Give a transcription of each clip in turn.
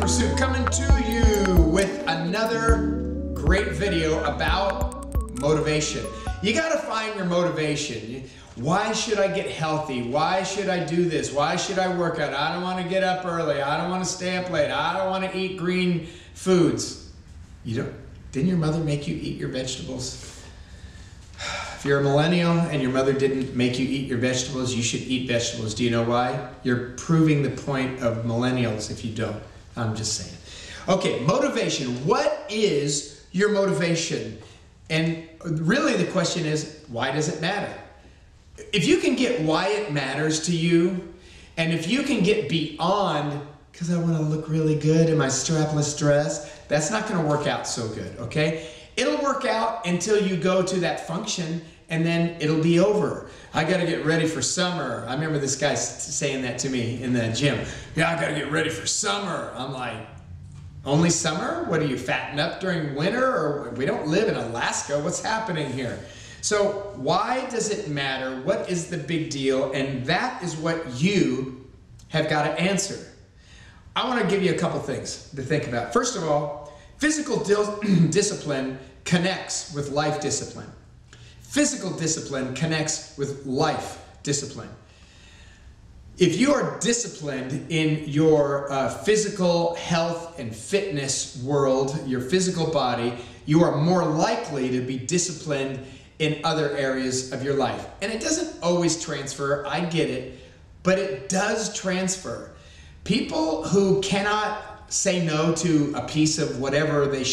Pursuit coming to you with another great video about motivation. You gotta find your motivation. Why should I get healthy? Why should I do this? Why should I work out? I don't want to get up early. I don't want to stay up late. I don't want to eat green foods. Didn't your mother make you eat your vegetables? If you're a millennial and your mother didn't make you eat your vegetables, you should eat vegetables. Do you know why? You're proving the point of millennials if you don't. I'm just saying. Okay, motivation. What is your motivation? And really the question is, why does it matter? If you can get why it matters to you, and if you can get beyond, because I want to look really good in my strapless dress, that's not going to work out so good, okay? It'll work out until you go to that function, and then it'll be over. I got to get ready for summer. I remember this guy saying that to me in the gym. Yeah, I got to get ready for summer. I'm like, only summer? What, are you fatten up during winter? Or we don't live in Alaska. What's happening here? So why does it matter? What is the big deal? And that is what you have got to answer. I want to give you a couple things to think about. First of all, physical discipline connects with life discipline. Physical discipline connects with life discipline. If you are disciplined in your physical health and fitness world, your physical body, you are more likely to be disciplined in other areas of your life. And it doesn't always transfer, I get it, but it does transfer. People who cannot say no to a piece of whatever they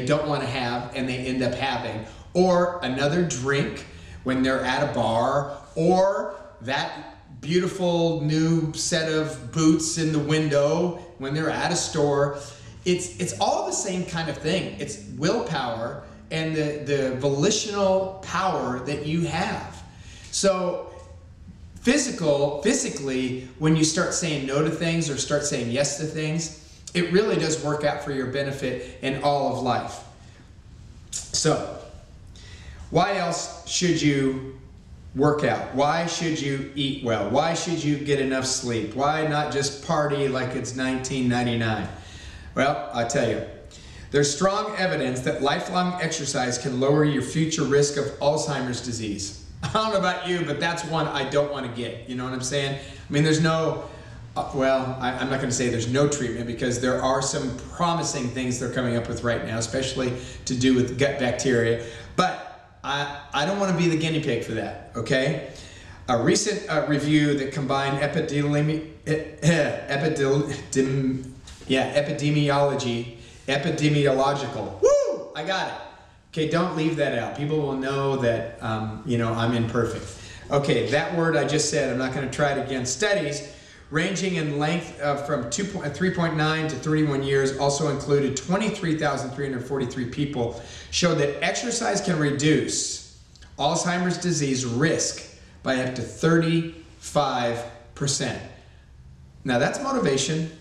don't want to have and they end up having, or another drink when they're at a bar, or that beautiful new set of boots in the window when they're at a store, it's all the same kind of thing. It's willpower and the volitional power that you have. So physically, when you start saying no to things or start saying yes to things, it really does work out for your benefit in all of life. So why else should you work out? Why should you eat well? Why should you get enough sleep? Why not just party like it's 1999? Well, I'll tell you. There's strong evidence that lifelong exercise can lower your future risk of Alzheimer's disease. I don't know about you, but that's one I don't want to get. You know what I'm saying? I mean, there's no, I'm not going to say there's no treatment, because there are some promising things they're coming up with right now, especially to do with gut bacteria. But I don't want to be the guinea pig for that, okay? A recent review that combined epidemiological. Woo! I got it. Okay, don't leave that out. People will know that, I'm imperfect. Okay, that word I just said, I'm not going to try it again. Studies ranging in length from 3.9 to 31 years, also included 23,343 people, showed that exercise can reduce Alzheimer's disease risk by up to 35%. Now that's motivation.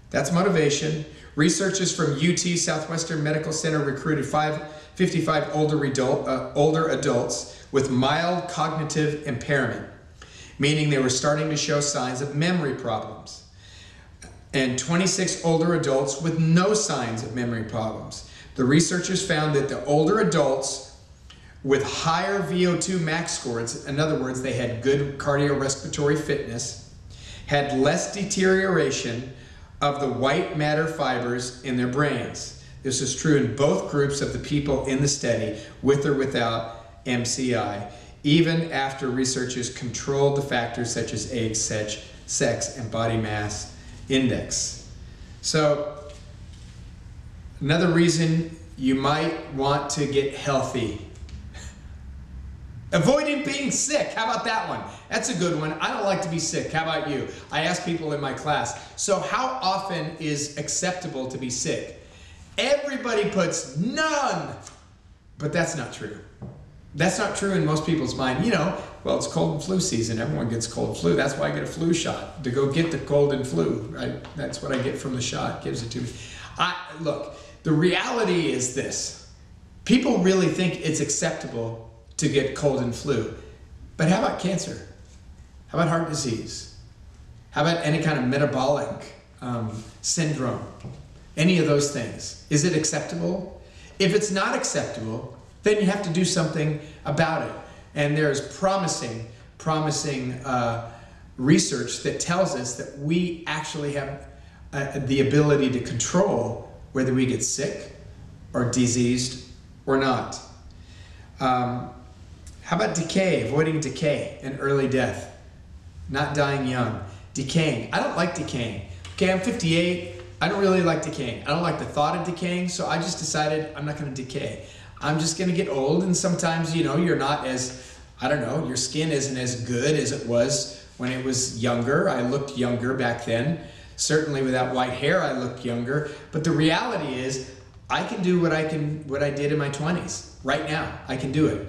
That's motivation. Researchers from UT Southwestern Medical Center recruited 55 older adults with mild cognitive impairment, meaning they were starting to show signs of memory problems, and 26 older adults with no signs of memory problems. The researchers found that the older adults with higher VO2 max scores, in other words, they had good cardiorespiratory fitness, had less deterioration of the white matter fibers in their brains. This is true in both groups of the people in the study, with or without MCI, even after researchers controlled the factors such as age, sex, and body mass index. So, another reason you might want to get healthy. Avoiding being sick. How about that one? That's a good one. I don't like to be sick. How about you? I ask people in my class, so how often is acceptable to be sick? Everybody puts none. But that's not true. That's not true in most people's mind. Well, it's cold and flu season. Everyone gets cold and flu. That's why I get a flu shot, to go get the cold and flu. Right? That's what I get from the shot. It gives it to me. Look, the reality is this. People really think it's acceptable to get cold and flu. But how about cancer? How about heart disease? How about any kind of metabolic syndrome, any of those things. Is it acceptable? If it's not acceptable, then you have to do something about it. And there's promising research that tells us that we actually have the ability to control whether we get sick or diseased or not. How about decay, avoiding decay and early death? Not dying young. Decaying. I don't like decaying. Okay, I'm 58. I don't really like decaying. I don't like the thought of decaying, so I just decided I'm not going to decay. I'm just going to get old, and sometimes, you know, you're not as, I don't know, your skin isn't as good as it was when it was younger. I looked younger back then. Certainly without white hair, I looked younger. But the reality is, I can do what I did in my 20s. Right now, I can do it.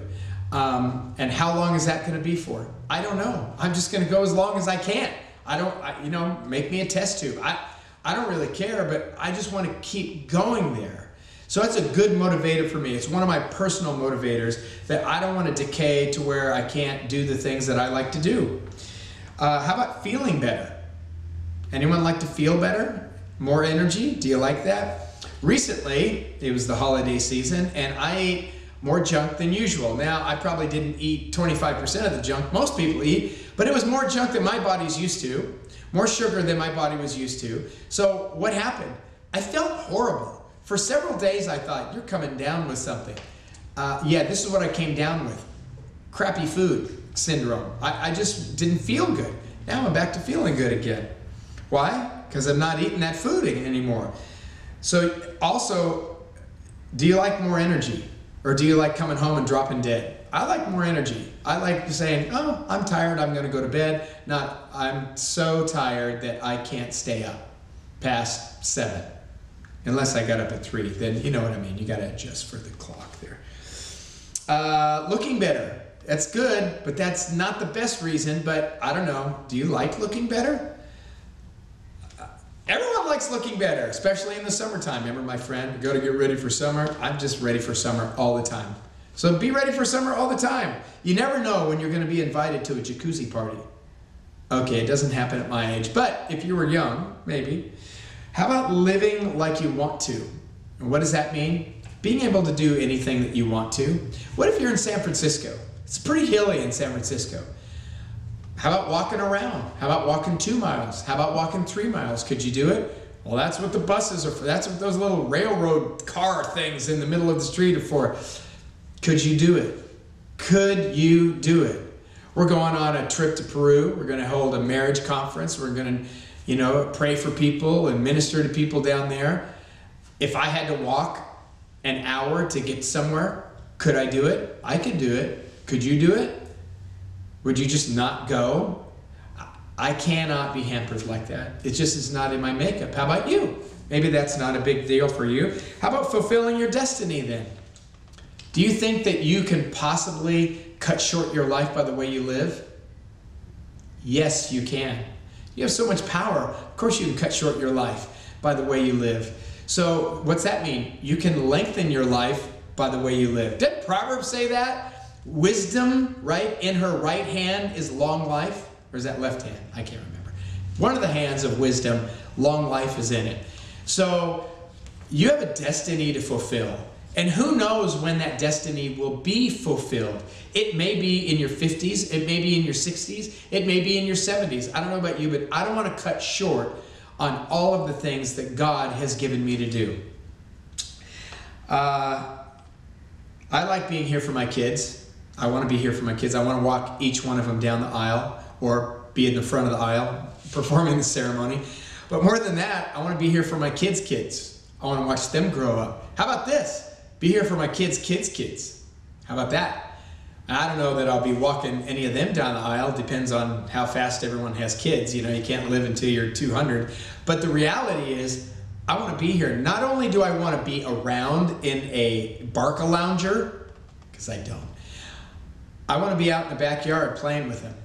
And how long is that going to be for? I don't know. I'm just going to go as long as I can. You know, make me a test tube. I don't really care, but I just want to keep going there. So that's a good motivator for me. It's one of my personal motivators, that I don't want to decay to where I can't do the things that I like to do. How about feeling better? Anyone like to feel better? More energy? Do you like that? Recently, it was the holiday season, and I ate more junk than usual. Now, I probably didn't eat 25% of the junk most people eat, but it was more junk than my body's used to, more sugar than my body was used to. So what happened? I felt horrible. For several days, I thought, you're coming down with something. Yeah, this is what I came down with. Crappy food syndrome. I just didn't feel good. Now I'm back to feeling good again. Why? Because I'm not eating that food anymore. So also, do you like more energy? Or do you like coming home and dropping dead? I like more energy. I like saying, oh, I'm tired, I'm going to go to bed. Not, I'm so tired that I can't stay up past 7. Unless I got up at 3, then you know what I mean. You got to adjust for the clock there. Looking better. That's good, but that's not the best reason. But I don't know. Do you like looking better? Everyone likes looking better, especially in the summertime. Remember my friend, go to get ready for summer? I'm just ready for summer all the time. So be ready for summer all the time. You never know when you're going to be invited to a jacuzzi party. Okay, it doesn't happen at my age, but if you were young, maybe. How about living like you want to? And what does that mean? Being able to do anything that you want to. What if you're in San Francisco? It's pretty hilly in San Francisco. How about walking around? How about walking 2 miles? How about walking 3 miles? Could you do it? Well, that's what the buses are for. That's what those little railroad car things in the middle of the street are for. Could you do it? Could you do it? We're going on a trip to Peru. We're going to hold a marriage conference. We're going to, you know, pray for people and minister to people down there. If I had to walk an hour to get somewhere, could I do it? I could do it. Could you do it? Would you just not go? I cannot be hampered like that. It just is not in my makeup. How about you? Maybe that's not a big deal for you. How about fulfilling your destiny then? Do you think that you can possibly cut short your life by the way you live? Yes, you can. You have so much power. Of course you can cut short your life by the way you live. So what's that mean? You can lengthen your life by the way you live. Didn't Proverbs say that? Wisdom, right, in her right hand is long life. Or is that left hand? I can't remember. One of the hands of wisdom, long life is in it. So you have a destiny to fulfill. And who knows when that destiny will be fulfilled. It may be in your 50s. It may be in your 60s. It may be in your 70s. I don't know about you, but I don't want to cut short on all of the things that God has given me to do. I like being here for my kids. I want to be here for my kids. I want to walk each one of them down the aisle or be in the front of the aisle performing the ceremony. But more than that, I want to be here for my kids' kids. I want to watch them grow up. How about this? Be here for my kids' kids' kids. How about that? I don't know that I'll be walking any of them down the aisle. Depends on how fast everyone has kids. You know, you can't live until you're 200. But the reality is, I want to be here. Not only do I want to be around in a Barca-lounger, because I don't. I want to be out in the backyard playing with them.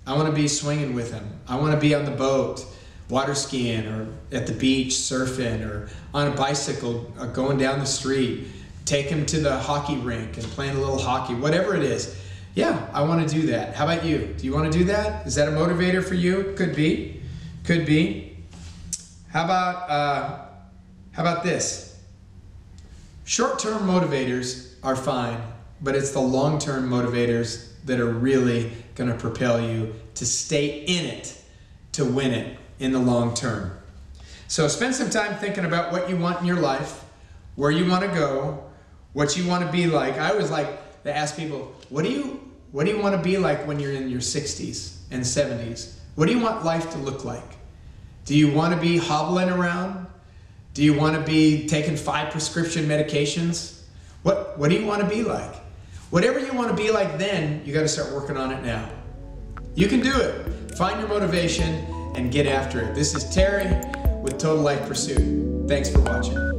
I want to be swinging with them. I want to be on the boat, water skiing, or at the beach, surfing, or on a bicycle, going down the street. Take them to the hockey rink and playing a little hockey, whatever it is. Yeah, I want to do that. How about you? Do you want to do that? Is that a motivator for you? Could be. Could be. How about this? Short-term motivators are fine, but it's the long-term motivators that are really going to propel you to stay in it, to win it in the long term. So spend some time thinking about what you want in your life, where you want to go, what you want to be like. I always like to ask people, what do you want to be like when you're in your 60s and 70s? What do you want life to look like? Do you want to be hobbling around? Do you want to be taking 5 prescription medications? What do you want to be like? Whatever you want to be like then, you got to start working on it now. You can do it. Find your motivation and get after it. This is Terry with Total Life Pursuit. Thanks for watching.